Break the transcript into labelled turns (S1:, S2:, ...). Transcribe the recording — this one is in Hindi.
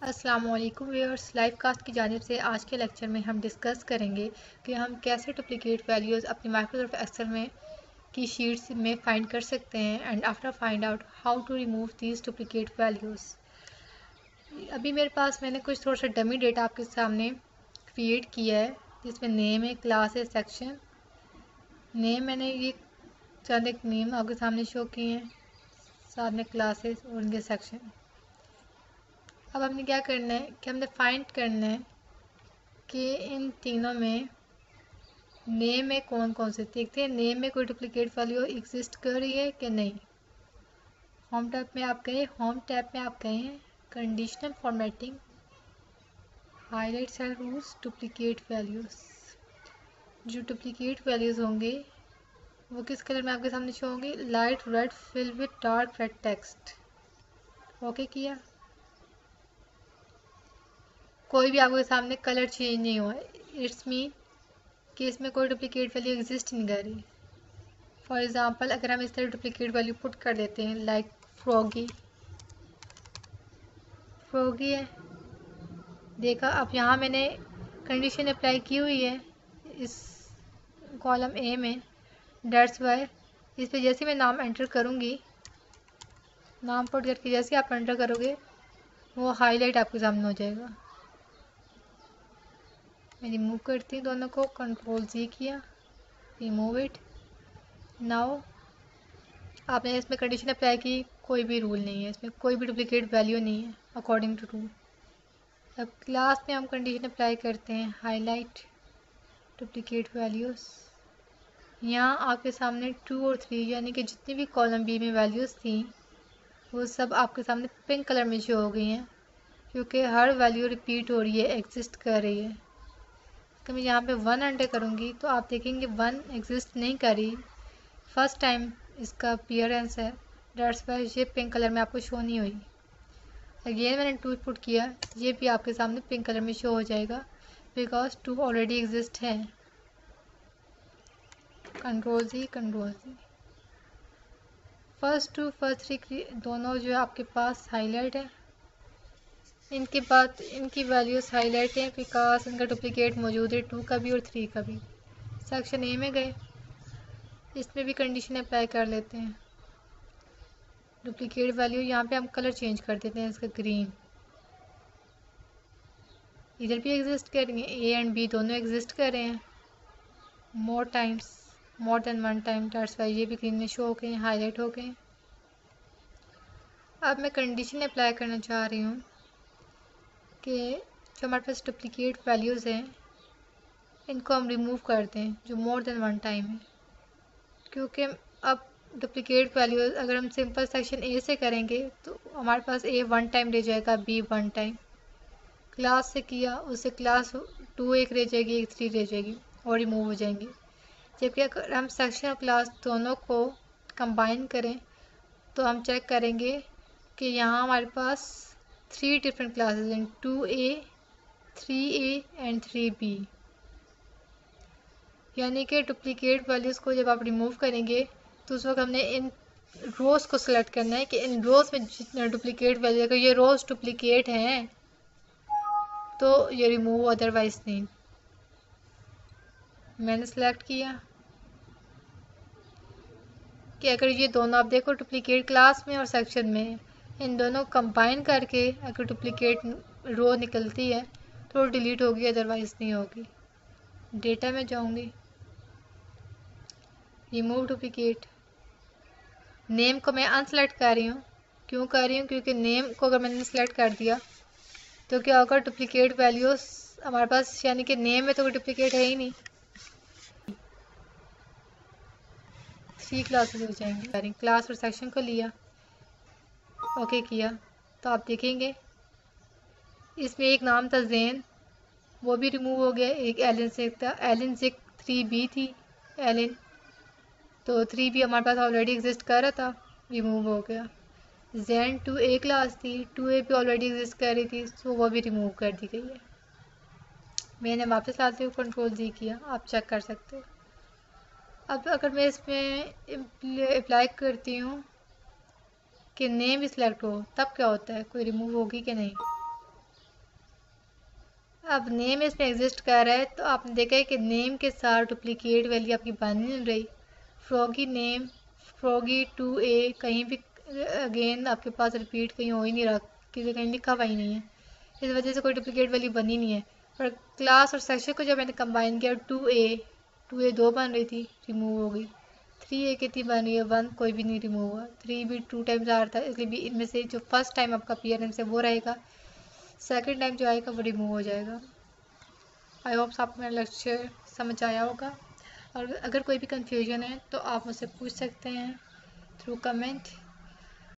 S1: अस्सलाम वालेकुम व्यूअर्स, लाइव कास्ट की जानिब से आज के लेक्चर में हम डिस्कस करेंगे कि हम कैसे डुप्लीकेट वैल्यूज़ अपनी माइक्रोसॉफ्ट एक्सेल में की शीट्स में फाइंड कर सकते हैं and after find out how to remove these duplicate values. अभी मेरे पास मैंने कुछ थोड़ा सा डमी डेटा आपके सामने क्रिएट किया है जिसमें नेम है, क्लास है, सेक्शन। नेम मैंने ये चंद एक नेम आपके सामने शो किए हैं, साथ में क्लासेस और उनके सेक्शन। अब हमने क्या करना है कि हमने फाइंड करना है कि इन तीनों में नेम में कौन कौन से, देखते हैं नेम में कोई डुप्लीकेट वैल्यू एग्जिस्ट कर रही है कि नहीं। होम टैब में आप गए, हैं conditional formatting, highlight cell rules, duplicate values. जो डुप्लीकेट वैल्यूज़ होंगे वो किस कलर में आपके सामने शो होंगे, light red fill with dark red text. Okay किया, कोई भी आपके सामने कलर चेंज नहीं हुआ, इट्स मीन कि इसमें कोई डुप्लीकेट वैल्यू एग्जिस्ट नहीं कर रही। फॉर एग्ज़ाम्पल अगर हम इस तरह डुप्लीकेट वैल्यू पुट कर देते हैं लाइक फ्रॉगी है, देखा। अब यहाँ मैंने कंडीशन अप्लाई की हुई है इस कॉलम ए में, दैट्स वाई इस पर जैसे मैं नाम एंटर करूँगी, नाम पुट करके जैसे आप एंटर करोगे वो हाईलाइट आपके सामने हो जाएगा। मैं रिमूव करती हूँ दोनों को, कंट्रोल जी किया, रिमूव इट। नाउ आपने इसमें कंडीशन अप्लाई की, कोई भी रूल नहीं है इसमें, कोई भी डुप्लीकेट वैल्यू नहीं है अकॉर्डिंग टू रूल। अब क्लास में हम कंडीशन अप्लाई करते हैं, हाईलाइट डुप्लीकेट वैल्यूज़। यहाँ आपके सामने 2 और 3 यानी कि जितनी भी कॉलम बी में वैल्यूज़ थी वो सब आपके सामने पिंक कलर में शो हो गई हैं, क्योंकि हर वैल्यू रिपीट हो रही है, एग्जिस्ट कर रही है। तो मैं यहाँ पे 1 एंटर करूँगी तो आप देखेंगे 1 एग्जिस्ट नहीं कर रही, फर्स्ट टाइम इसका अपीयरेंस है, दैट्स वाई ये पिंक कलर में आपको शो नहीं हुई। अगेन मैंने 2 पुट किया, ये भी आपके सामने पिंक कलर में शो हो जाएगा बिकॉज 2 ऑलरेडी एग्जिस्ट है। कंट्रोल जी, फर्स्ट 2 फर्स्ट 3 दोनों जो है आपके पास हाईलाइट है, इनके बाद इनकी वैल्यूज़ हाईलाइट हैं बिकॉज इनका डुप्लीकेट मौजूद है 2 का भी और 3 का भी। सेक्शन ए में गए, इसमें भी कंडीशन अप्लाई कर लेते हैं, डुप्लीकेट वैल्यू यहाँ पे हम कलर चेंज कर देते हैं इसका ग्रीन। इधर भी एग्जिस्ट कर रही हैं, ए एंड बी दोनों एग्जिस्ट कर रहे हैं more than 1 time, that's why ये भी ग्रीन में शो हो गए, हाईलाइट हो गए। अब मैं कंडीशन अप्लाई करना चाह रही हूँ कि जो हमारे पास डुप्लीकेट वैल्यूज़ हैं इनको हम रिमूव कर दें जो मोर देन 1 टाइम है, क्योंकि अब डुप्लीकेट वैल्यू अगर हम सिंपल सेक्शन ए से करेंगे तो हमारे पास ए 1 टाइम रह जाएगा, बी 1 टाइम। क्लास से किया उससे क्लास 2 एक रह जाएगी, एक 3 रह जाएगी और रिमूव हो जाएंगी। जबकि अगर हम सेक्शन और क्लास दोनों को कंबाइन करें तो हम चेक करेंगे कि यहाँ हमारे पास 3 डिफरेंट क्लासेस हैं, 2A, 3A एंड 3B। यानी कि डुप्लीकेट वैल्यूज़ को जब आप रिमूव करेंगे तो उस वक्त हमने इन रोज़ को सिलेक्ट करना है कि इन रोज़ में जितना डुप्लीकेट वैल्यू, अगर ये रोज़ डुप्लीकेट हैं तो ये रिमूव, अदरवाइज नहीं। मैंने सेलेक्ट किया कि अगर ये दोनों आप देखो डुप्लीकेट क्लास में और सेक्शन में, इन दोनों कंबाइन करके अगर डुप्लीकेट रो निकलती है तो डिलीट होगी, अदरवाइज नहीं होगी। डेटा में जाऊंगी, रिमूव डुप्लीकेट, नेम को मैं अनसेलेक्ट कर रही हूँ। क्यों कर रही हूँ, क्योंकि नेम को अगर मैंने सेलेक्ट कर दिया तो क्या होगा, डुप्लीकेट वैल्यूज़ हमारे पास, यानी कि नेम में तो कोई डुप्लीकेट है ही नहीं, 3 क्लासेस हो जाएंगी। क्लास और सेक्शन को लिया, ओके किया, तो आप देखेंगे इसमें एक नाम था जैन, वो भी रिमूव हो गया। एक एलिन से था, एलिन से 3B थी एलिन, तो 3B हमारे पास ऑलरेडी एग्जिस्ट कर रहा था, रिमूव हो गया। जैन 2A क्लास थी, 2A भी ऑलरेडी एग्जिस्ट कर रही थी, तो वो भी रिमूव कर दी गई है। मैंने वापस आते हुए कंट्रोल जी किया, आप चेक कर सकते हो। अब अगर मैं इसमें अप्लाई करती हूँ कि नेम भी सिलेक्ट हो, तब क्या होता है, कोई रिमूव होगी कि नहीं। अब नेम इसमें एग्जिस्ट कर रहा है तो आपने देखा है कि नेम के साथ डुप्लीकेट वैल्यू आपकी बन नहीं रही। फ्रॉगी नेम, फ्रॉगी 2A कहीं भी अगेन आपके पास रिपीट कहीं हो ही नहीं रहा, किसी कहीं लिखा हुआ ही नहीं है, इस वजह से कोई डुप्लीकेट वैल्यू बनी नहीं है। और क्लास और सेक्शन को जब मैंने कंबाइन किया 2A 2 बन रही थी, रिमूव हो गई। 3A कितनी बन रही है, 1 कोई भी नहीं रिमूव हुआ। 3 भी 2 टाइम्स आ रहा था, इसलिए भी इनमें से जो फर्स्ट टाइम आपका अपीयरेंस है वो रहेगा, सेकेंड टाइम जो आएगा वो रिमूव हो जाएगा। आई होप आपको मेरा लेक्चर समझ आया होगा, और अगर कोई भी कंफ्यूजन है तो आप मुझसे पूछ सकते हैं थ्रू कमेंट।